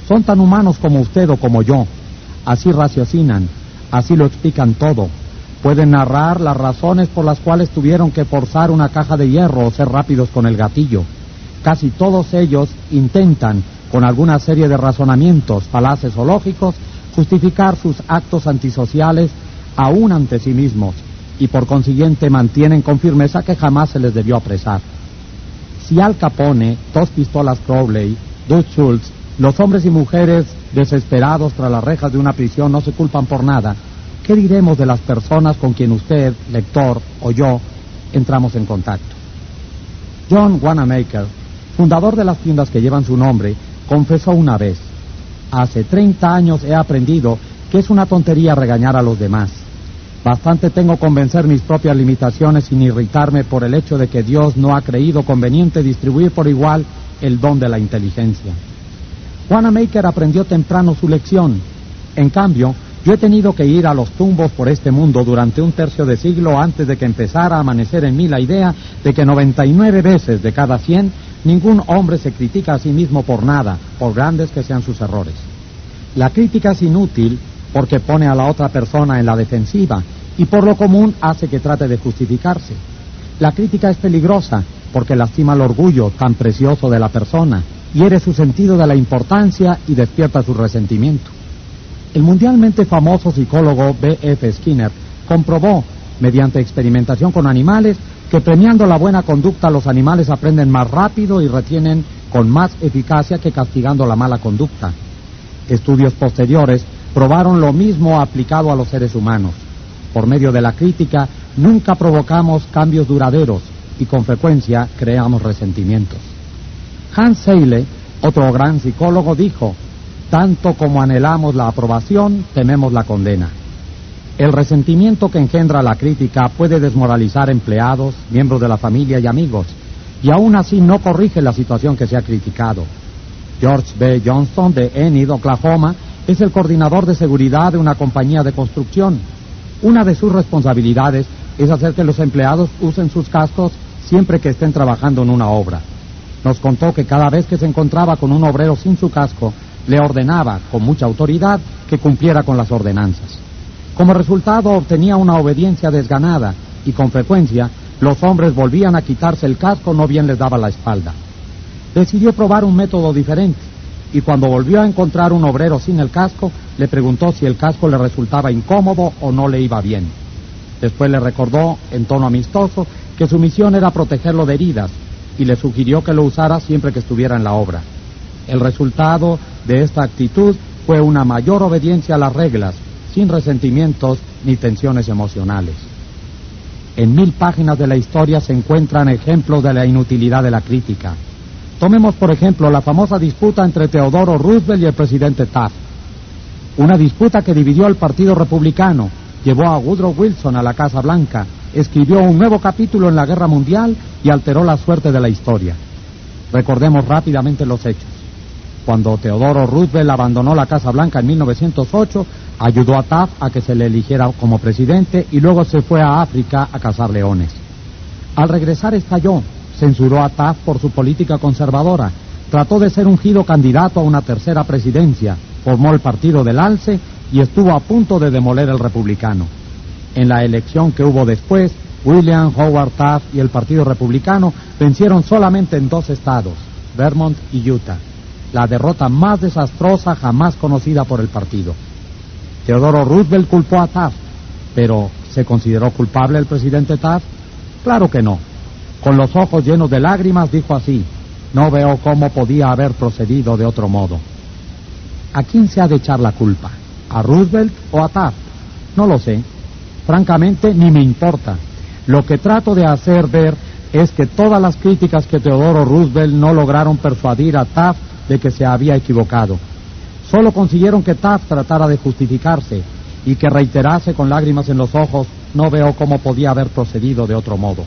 Son tan humanos como usted o como yo. Así raciocinan, así lo explican todo. Pueden narrar las razones por las cuales tuvieron que forzar una caja de hierro o ser rápidos con el gatillo. Casi todos ellos intentan, con alguna serie de razonamientos falaces o lógicos, justificar sus actos antisociales aún ante sí mismos, y por consiguiente mantienen con firmeza que jamás se les debió apresar. Si Al Capone, Dos Pistolas Crowley, Dutch Schultz, los hombres y mujeres desesperados tras las rejas de una prisión no se culpan por nada, ¿qué diremos de las personas con quien usted, lector, o yo, entramos en contacto? John Wanamaker, fundador de las tiendas que llevan su nombre, confesó una vez: hace 30 años he aprendido que es una tontería regañar a los demás. Bastante tengo con vencer mis propias limitaciones sin irritarme por el hecho de que Dios no ha creído conveniente distribuir por igual el don de la inteligencia. Wanamaker aprendió temprano su lección. En cambio, yo he tenido que ir a los tumbos por este mundo durante un tercio de siglo antes de que empezara a amanecer en mí la idea de que 99 veces de cada 100 ningún hombre se critica a sí mismo por nada, por grandes que sean sus errores. La crítica es inútil porque pone a la otra persona en la defensiva y por lo común hace que trate de justificarse. La crítica es peligrosa porque lastima el orgullo tan precioso de la persona, hiere su sentido de la importancia y despierta su resentimiento. El mundialmente famoso psicólogo B.F. Skinner comprobó, mediante experimentación con animales, que premiando la buena conducta los animales aprenden más rápido y retienen con más eficacia que castigando la mala conducta. Estudios posteriores probaron lo mismo aplicado a los seres humanos. Por medio de la crítica nunca provocamos cambios duraderos y con frecuencia creamos resentimientos. Hans Seyle, otro gran psicólogo, dijo: tanto como anhelamos la aprobación, tememos la condena. El resentimiento que engendra la crítica puede desmoralizar empleados, miembros de la familia y amigos, y aún así no corrige la situación que se ha criticado. George B. Johnston, de Enid, Oklahoma, es el coordinador de seguridad de una compañía de construcción. Una de sus responsabilidades es hacer que los empleados usen sus cascos siempre que estén trabajando en una obra. Nos contó que cada vez que se encontraba con un obrero sin su casco, le ordenaba con mucha autoridad que cumpliera con las ordenanzas. Como resultado obtenía una obediencia desganada y con frecuencia los hombres volvían a quitarse el casco, no bien les daba la espalda. Decidió probar un método diferente y cuando volvió a encontrar un obrero sin el casco, le preguntó si el casco le resultaba incómodo o no le iba bien. Después le recordó, en tono amistoso, que su misión era protegerlo de heridas y le sugirió que lo usara siempre que estuviera en la obra. El resultado de esta actitud fue una mayor obediencia a las reglas, sin resentimientos ni tensiones emocionales. En 1000 páginas de la historia se encuentran ejemplos de la inutilidad de la crítica. Tomemos, por ejemplo, la famosa disputa entre Teodoro Roosevelt y el presidente Taft. Una disputa que dividió al Partido Republicano, llevó a Woodrow Wilson a la Casa Blanca, escribió un nuevo capítulo en la Guerra Mundial y alteró la suerte de la historia. Recordemos rápidamente los hechos. Cuando Teodoro Roosevelt abandonó la Casa Blanca en 1908, ayudó a Taft a que se le eligiera como presidente y luego se fue a África a cazar leones. Al regresar estalló, censuró a Taft por su política conservadora, trató de ser ungido candidato a una tercera presidencia, formó el Partido del Alce y estuvo a punto de demoler el republicano. En la elección que hubo después, William Howard Taft y el Partido Republicano vencieron solamente en 2 estados, Vermont y Utah, la derrota más desastrosa jamás conocida por el partido. Teodoro Roosevelt culpó a Taft, pero ¿se consideró culpable el presidente Taft? Claro que no. Con los ojos llenos de lágrimas dijo así: no veo cómo podía haber procedido de otro modo. ¿A quién se ha de echar la culpa? ¿A Roosevelt o a Taft? No lo sé. Francamente, ni me importa. Lo que trato de hacer ver es que todas las críticas que Teodoro Roosevelt no lograron persuadir a Taft de que se había equivocado. Solo consiguieron que Taft tratara de justificarse y que reiterase con lágrimas en los ojos: no veo cómo podía haber procedido de otro modo.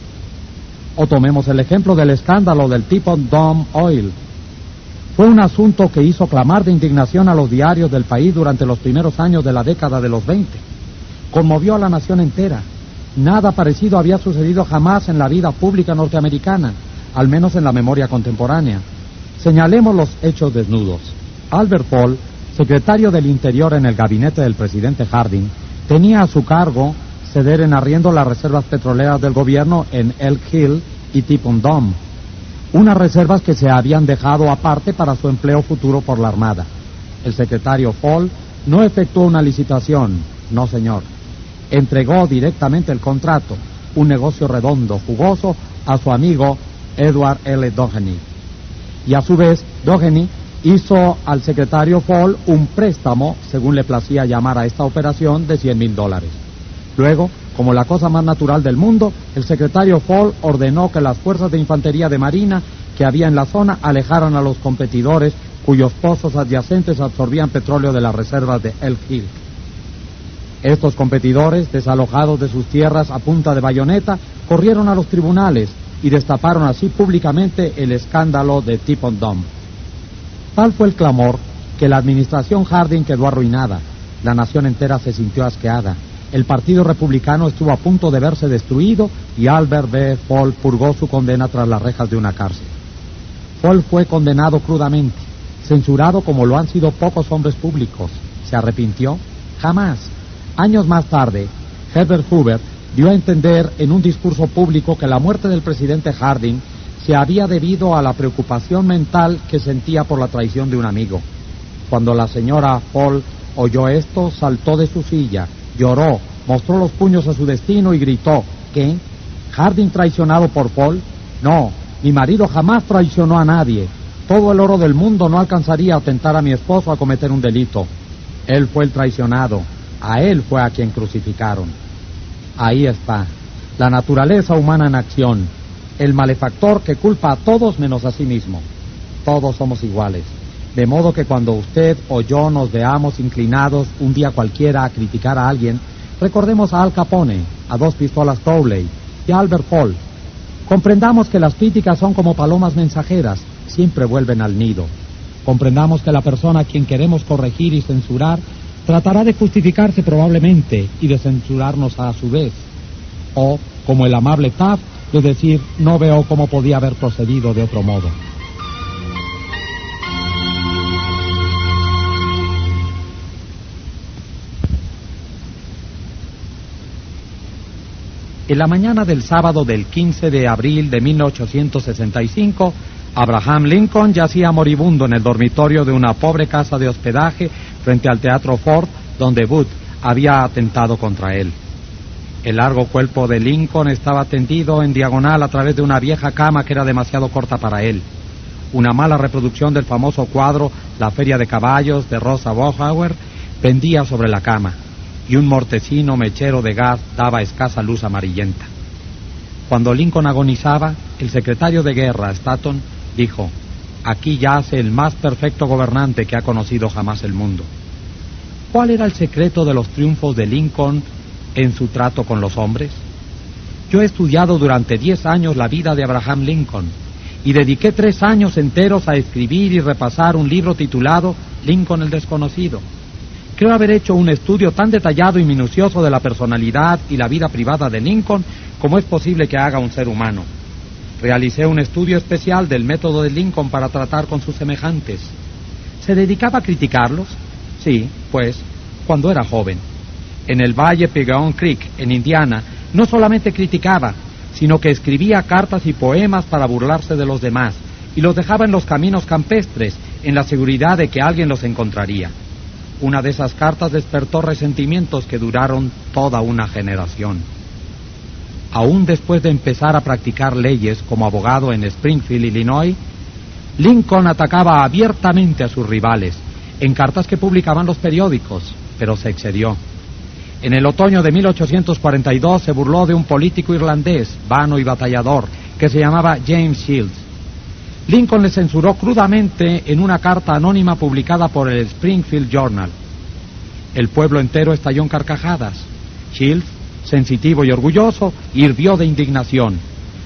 O tomemos el ejemplo del escándalo del Teapot Dome Oil. Fue un asunto que hizo clamar de indignación a los diarios del país durante los primeros años de la década de los 20. Conmovió a la nación entera. Nada parecido había sucedido jamás en la vida pública norteamericana, al menos en la memoria contemporánea. Señalemos los hechos desnudos. Albert Fall, secretario del Interior en el gabinete del presidente Harding, tenía a su cargo ceder en arriendo las reservas petroleras del gobierno en Elk Hill y Teapot Dome, unas reservas que se habían dejado aparte para su empleo futuro por la Armada. El secretario Fall no efectuó una licitación, no señor. Entregó directamente el contrato, un negocio redondo, jugoso, a su amigo Edward L. Doheny. Y a su vez, Doheny hizo al secretario Fall un préstamo, según le placía llamar a esta operación, de $100,000. Luego, como la cosa más natural del mundo, el secretario Fall ordenó que las fuerzas de infantería de marina que había en la zona alejaran a los competidores cuyos pozos adyacentes absorbían petróleo de las reservas de Elk Hill. Estos competidores, desalojados de sus tierras a punta de bayoneta, corrieron a los tribunales y destaparon así públicamente el escándalo de Teapot Dome. Tal fue el clamor que la administración Harding quedó arruinada, la nación entera se sintió asqueada, el Partido Republicano estuvo a punto de verse destruido y Albert B. Fall purgó su condena tras las rejas de una cárcel. Fall fue condenado crudamente, censurado como lo han sido pocos hombres públicos. ¿Se arrepintió? Jamás. Años más tarde, Herbert Hoover dio a entender en un discurso público que la muerte del presidente Harding se había debido a la preocupación mental que sentía por la traición de un amigo. Cuando la señora Fall oyó esto, saltó de su silla, lloró, mostró los puños a su destino y gritó: ¿qué? ¿Harding traicionado por Fall? No, mi marido jamás traicionó a nadie. Todo el oro del mundo no alcanzaría a tentar a mi esposo a cometer un delito. Él fue el traicionado, a él fue a quien crucificaron. Ahí está, la naturaleza humana en acción, el malefactor que culpa a todos menos a sí mismo. Todos somos iguales, de modo que cuando usted o yo nos veamos inclinados un día cualquiera a criticar a alguien, recordemos a Al Capone, a Dos Pistolas Crowley y a Albert Fall. Comprendamos que las críticas son como palomas mensajeras, siempre vuelven al nido. Comprendamos que la persona a quien queremos corregir y censurar tratará de justificarse probablemente y de censurarnos a su vez. O, como el amable Taft, de decir: no veo cómo podía haber procedido de otro modo. En la mañana del sábado del 15 de abril de 1865, Abraham Lincoln yacía moribundo en el dormitorio de una pobre casa de hospedaje frente al Teatro Ford, donde Booth había atentado contra él. El largo cuerpo de Lincoln estaba tendido en diagonal a través de una vieja cama que era demasiado corta para él. Una mala reproducción del famoso cuadro La Feria de Caballos de Rosa Bonheur pendía sobre la cama, y un mortecino mechero de gas daba escasa luz amarillenta. Cuando Lincoln agonizaba, el secretario de guerra, Stanton, dijo: aquí yace el más perfecto gobernante que ha conocido jamás el mundo. ¿Cuál era el secreto de los triunfos de Lincoln en su trato con los hombres? Yo he estudiado durante 10 años la vida de Abraham Lincoln y dediqué 3 años enteros a escribir y repasar un libro titulado Lincoln el Desconocido. Creo haber hecho un estudio tan detallado y minucioso de la personalidad y la vida privada de Lincoln como es posible que haga un ser humano. Realicé un estudio especial del método de Lincoln para tratar con sus semejantes. ¿Se dedicaba a criticarlos? Sí, pues, cuando era joven. En el Valle Pigeon Creek, en Indiana, no solamente criticaba, sino que escribía cartas y poemas para burlarse de los demás, y los dejaba en los caminos campestres, en la seguridad de que alguien los encontraría. Una de esas cartas despertó resentimientos que duraron toda una generación. Aún después de empezar a practicar leyes como abogado en Springfield, Illinois, Lincoln atacaba abiertamente a sus rivales en cartas que publicaban los periódicos, pero se excedió. En el otoño de 1842 se burló de un político irlandés, vano y batallador, que se llamaba James Shields. Lincoln le censuró crudamente en una carta anónima publicada por el Springfield Journal. El pueblo entero estalló en carcajadas. Shields, sensitivo y orgulloso, hirvió de indignación.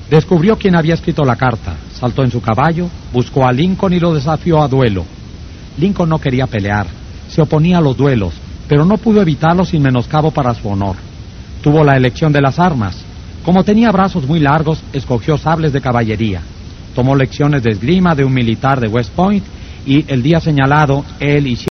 Descubrió quién había escrito la carta, saltó en su caballo, buscó a Lincoln y lo desafió a duelo. Lincoln no quería pelear, se oponía a los duelos, pero no pudo evitarlo sin menoscabo para su honor. Tuvo la elección de las armas. Como tenía brazos muy largos, escogió sables de caballería. Tomó lecciones de esgrima de un militar de West Point y el día señalado él y